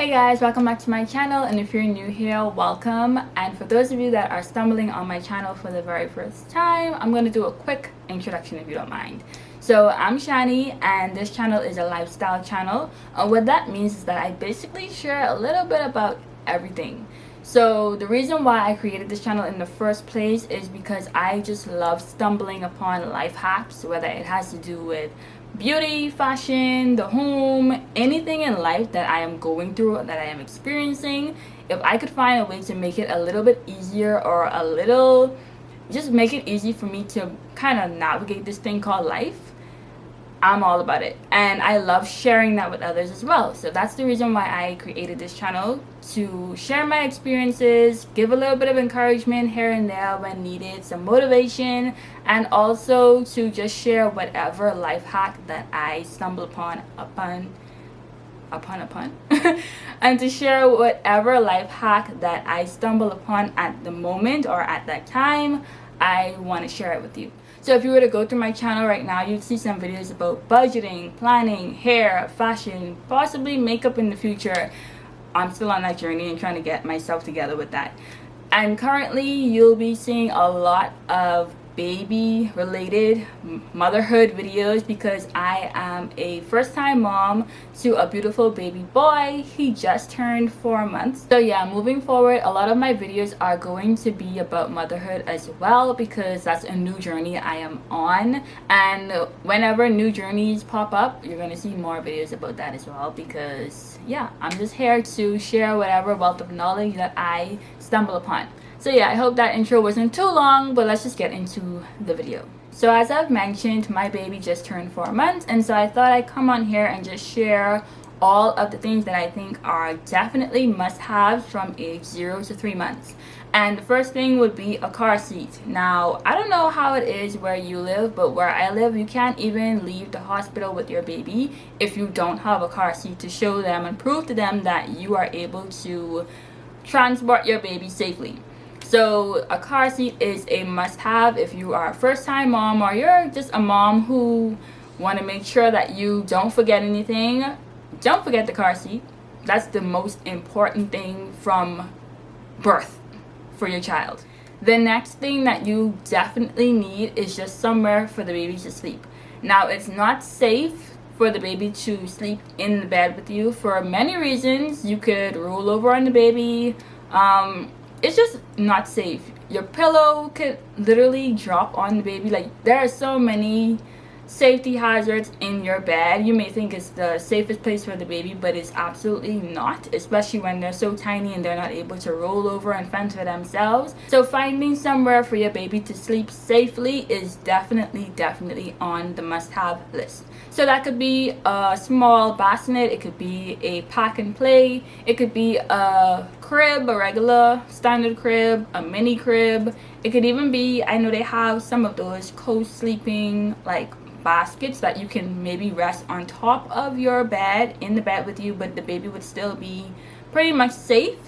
Hey guys, welcome back to my channel, and if you're new here, welcome. And for those of you that are stumbling on my channel for the very first time, I'm going to do a quick introduction if you don't mind. So I'm Shannie, and this channel is a lifestyle channel. What that means is that I basically share a little bit about everything. So the reason why I created this channel in the first place is because I just love stumbling upon life hacks, whether it has to do with beauty, fashion, the home, anything in life that I am going through or that I am experiencing. If I could find a way to make it a little bit easier, or a little just make it easy for me to kind of navigate this thing called life, I'm all about it. And I love sharing that with others as well. So that's the reason why I created this channel, to share my experiences, give a little bit of encouragement here and there when needed, some motivation, and also to just share whatever life hack that I stumble upon and to share whatever life hack that I stumble upon at the moment or at that time. I want to share it with you. So if you were to go through my channel right now, you'd see some videos about budgeting, planning, hair, fashion, possibly makeup in the future. I'm still on that journey and trying to get myself together with that. And currently you'll be seeing a lot of baby related motherhood videos because I am a first-time mom to a beautiful baby boy. He just turned 4 months. So yeah, moving forward, a lot of my videos are going to be about motherhood as well, because that's a new journey I am on, and whenever new journeys pop up, you're going to see more videos about that as well, because yeah, I'm just here to share whatever wealth of knowledge that I stumble upon. So yeah, I hope that intro wasn't too long, but let's just get into the video. So as I've mentioned, my baby just turned 4 months, and so I thought I'd come on here and just share all of the things that I think are definitely must-haves from age 0 to 3 months. And the first thing would be a car seat. Now, I don't know how it is where you live, but where I live, you can't even leave the hospital with your baby if you don't have a car seat to show them and prove to them that you are able to transport your baby safely. So a car seat is a must-have if you are a first-time mom, or you're just a mom who want to make sure that you don't forget anything. Don't forget the car seat. That's the most important thing from birth for your child. The next thing that you definitely need is just somewhere for the baby to sleep. Now, it's not safe for the baby to sleep in the bed with you for many reasons. You could roll over on the baby. It's just not safe. Your pillow could literally drop on the baby. Like, there are so many safety hazards in your bed. You may think it's the safest place for the baby, but it's absolutely not, especially when they're so tiny and they're not able to roll over and fend for themselves. So finding somewhere for your baby to sleep safely is definitely on the must-have list. So that could be a small bassinet, it could be a pack and play, it could be a crib, a regular standard crib, a mini crib. It could even be, I know they have some of those co-sleeping like baskets that you can maybe rest on top of your bed, in the bed with you, but the baby would still be pretty much safe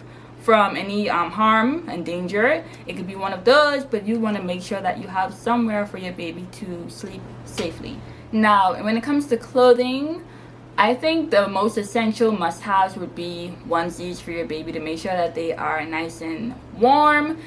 from any harm and danger. It could be one of those, but you want to make sure that you have somewhere for your baby to sleep safely. Now, when it comes to clothing, I think the most essential must-haves would be onesies for your baby to make sure that they are nice and warm.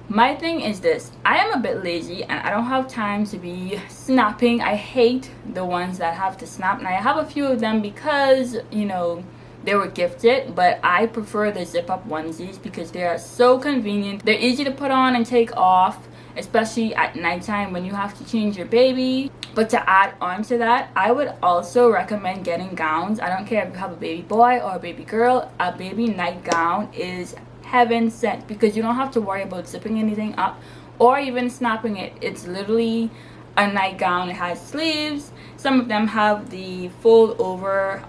My thing is this: I am a bit lazy and I don't have time to be snapping. I hate the ones that have to snap, and I have a few of them because, you know, they were gifted, but I prefer the zip-up onesies because they are so convenient. They're easy to put on and take off, especially at nighttime when you have to change your baby. But to add on to that, I would also recommend getting gowns. I don't care if you have a baby boy or a baby girl, a baby nightgown is heaven sent, because you don't have to worry about zipping anything up or even snapping it. It's literally a nightgown. It has sleeves. Some of them have the fold over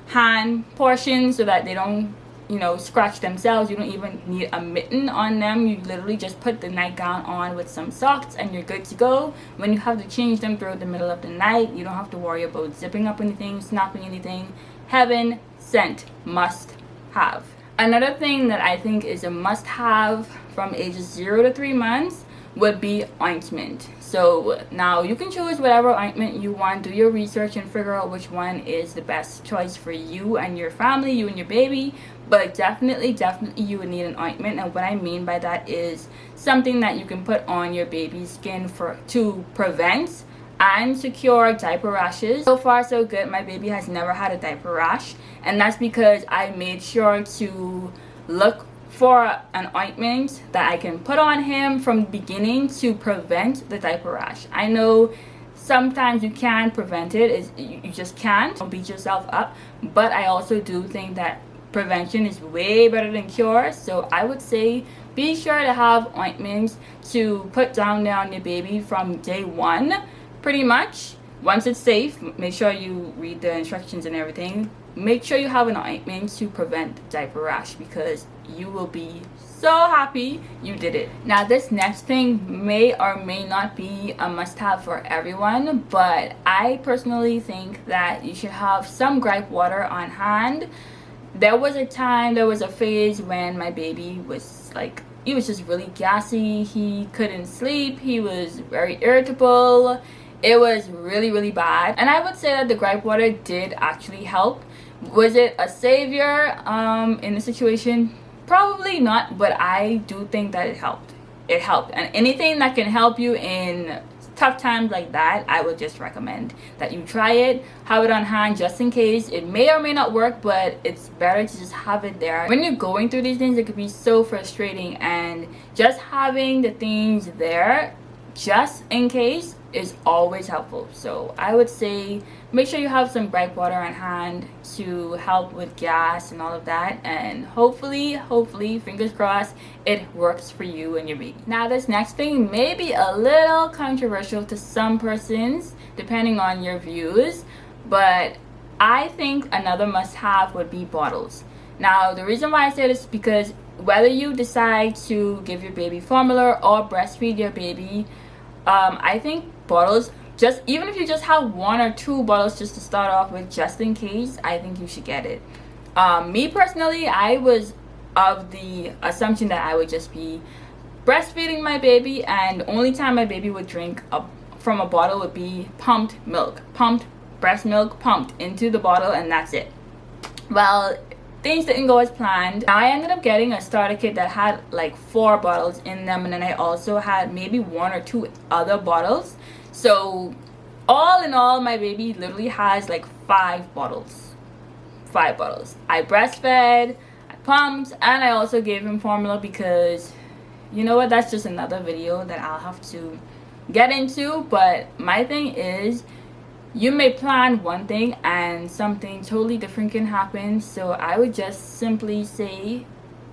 hand portion so that they don't, you know, scratch themselves. You don't even need a mitten on them. You literally just put the nightgown on with some socks and you're good to go. When you have to change them throughout the middle of the night, you don't have to worry about zipping up anything, snapping anything. Heaven sent, must have. Another thing that I think is a must have from ages 0 to 3 months would be ointment. So now you can choose whatever ointment you want. Do your research and figure out which one is the best choice for you and your family, you and your baby. But definitely you would need an ointment, and what I mean by that is something that you can put on your baby's skin to prevent and secure diaper rashes. So far so good. My baby has never had a diaper rash, and that's because I made sure to look for an ointment that I can put on him from the beginning to prevent the diaper rash. I know sometimes you can prevent it, you just can't. Don't beat yourself up, but I also do think that prevention is way better than cure. So I would say be sure to have ointments to put down there on your baby from day one, pretty much. Once it's safe, make sure you read the instructions and everything. Make sure you have an ointment to prevent diaper rash, because you will be so happy you did it. Now this next thing may or may not be a must-have for everyone, but I personally think that you should have some gripe water on hand. There was a phase when my baby was like, he was just really gassy, he couldn't sleep, he was very irritable. It was really bad, and I would say that the gripe water did actually help. Was it a savior in the situation? Probably not, but I do think that it helped. It helped, and anything that can help you in tough times like that, I would just recommend that you try it. Have it on hand just in case. It may or may not work, but it's better to just have it there. When you're going through these things, it could be so frustrating, and just having the things there just in case is always helpful. So I would say make sure you have some gripe water on hand to help with gas and all of that, and hopefully fingers crossed it works for you and your baby. Now this next thing may be a little controversial to some persons depending on your views, but I think another must-have would be bottles. Now the reason why I say this is because whether you decide to give your baby formula or breastfeed your baby, I think bottles, just even if you just have 1 or 2 bottles just to start off with, just in case, I think you should get it. Me personally, I was of the assumption that I would just be breastfeeding my baby, and the only time my baby would drink from a bottle would be pumped milk, pumped breast milk, pumped into the bottle, and that's it. Well, things didn't go as planned. Now I ended up getting a starter kit that had like 4 bottles in them, and then I also had maybe 1 or 2 other bottles. So all in all, my baby literally has like 5 bottles. 5 bottles. I breastfed, I pumped, and I also gave him formula, because you know what, that's just another video that I'll have to get into. But my thing is, you may plan one thing and something totally different can happen. So I would just simply say,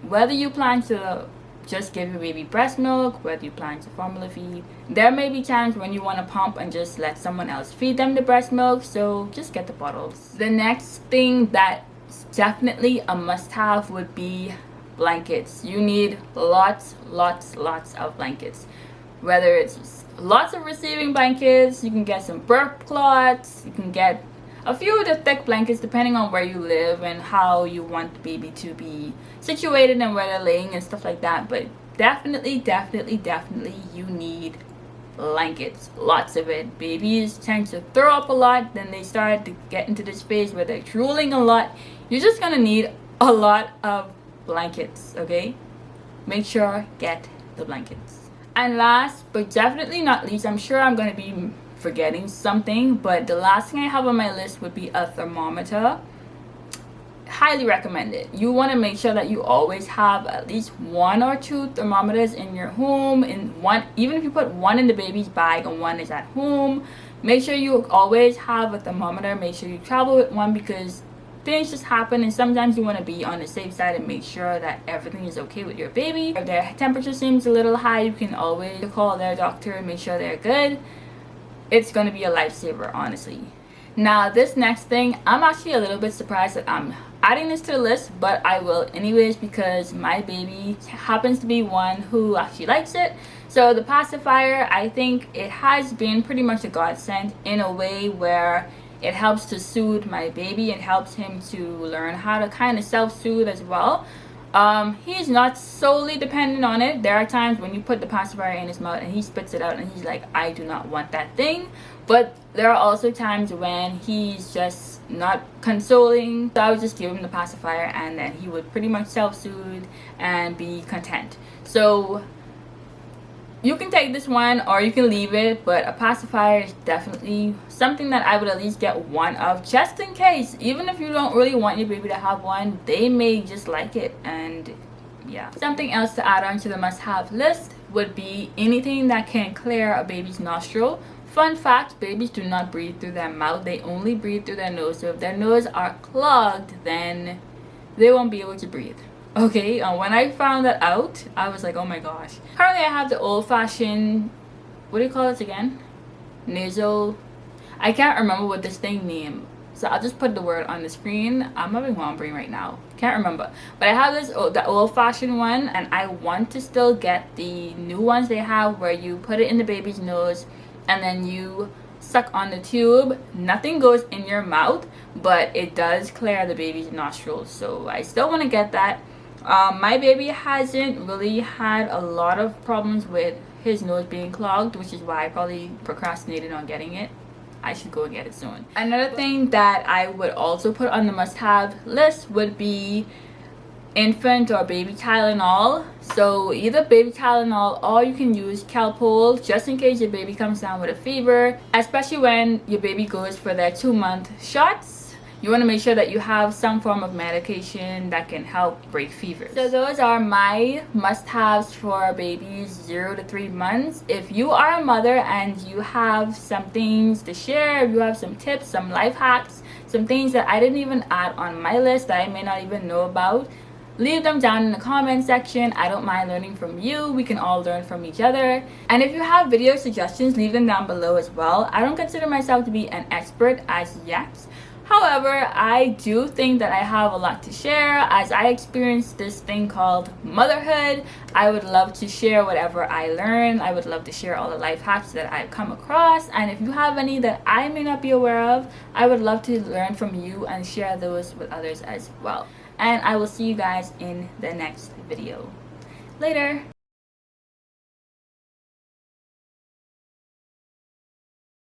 whether you plan to just give your baby breast milk, whether you plan to formula feed, there may be times when you want to pump and just let someone else feed them the breast milk, so just get the bottles. The next thing that's definitely a must-have would be blankets. You need lots of blankets. Whether it's lots of receiving blankets, you can get some burp cloths, you can get a few of the thick blankets depending on where you live and how you want the baby to be situated and where they're laying and stuff like that. But definitely you need blankets, lots of it. Babies tend to throw up a lot, then they start to get into this phase where they're drooling a lot. You're just gonna need a lot of blankets, okay? Make sure get the blankets. And last but definitely not least, I'm sure I'm going to be forgetting something, but the last thing I have on my list would be a thermometer. Highly recommend it. You want to make sure that you always have at least 1 or 2 thermometers in your home. Even if you put 1 in the baby's bag and 1 is at home, make sure you always have a thermometer. Make sure you travel with one, because things just happen, and sometimes you want to be on the safe side and make sure that everything is okay with your baby. If their temperature seems a little high, you can always call their doctor and make sure they're good. It's going to be a lifesaver, honestly. Now this next thing, I'm actually a little bit surprised that I'm adding this to the list, but I will anyways, because my baby happens to be one who actually likes it. So the pacifier, I think it has been pretty much a godsend in a way where it helps to soothe my baby. It helps him to learn how to kind of self-soothe as well. He's not solely dependent on it. There are times when you put the pacifier in his mouth and he spits it out and he's like, I do not want that thing. But there are also times when he's just not consoling, so I would just give him the pacifier and then he would pretty much self-soothe and be content. So you can take this one or you can leave it, but a pacifier is definitely something that I would at least get one of, just in case. Even if you don't really want your baby to have one, they may just like it. And yeah, something else to add on to the must-have list would be anything that can clear a baby's nostril. Fun fact, babies do not breathe through their mouth, they only breathe through their nose. So if their nose are clogged, then they won't be able to breathe. Okay, when I found that out, I was like, oh my gosh. Currently I have the old-fashioned, what do you call it again? Nasal, I can't remember what this thing named, so I'll just put the word on the screen. I'm having mom brain right now, can't remember. But I have this the old-fashioned one, and I want to still get the new ones they have where you put it in the baby's nose and then you suck on the tube. Nothing goes in your mouth, but it does clear the baby's nostrils. So I still want to get that. My baby hasn't really had a lot of problems with his nose being clogged, which is why I probably procrastinated on getting it. I should go and get it soon. Another thing that I would also put on the must-have list would be infant or baby Tylenol. So either baby Tylenol or you can use Calpol just in case your baby comes down with a fever, especially when your baby goes for their 2-month shots. You want to make sure that you have some form of medication that can help break fevers. So those are my must-haves for babies 0 to 3 months. If you are a mother and you have some things to share, if you have some tips, some life hacks, some things that I didn't even add on my list that I may not even know about, leave them down in the comment section. I don't mind learning from you. We can all learn from each other. And if you have video suggestions, leave them down below as well. I don't consider myself to be an expert as yet. However, I do think that I have a lot to share. As I experienced this thing called motherhood, I would love to share whatever I learn. I would love to share all the life hacks that I've come across. And if you have any that I may not be aware of, I would love to learn from you and share those with others as well. And I will see you guys in the next video. Later!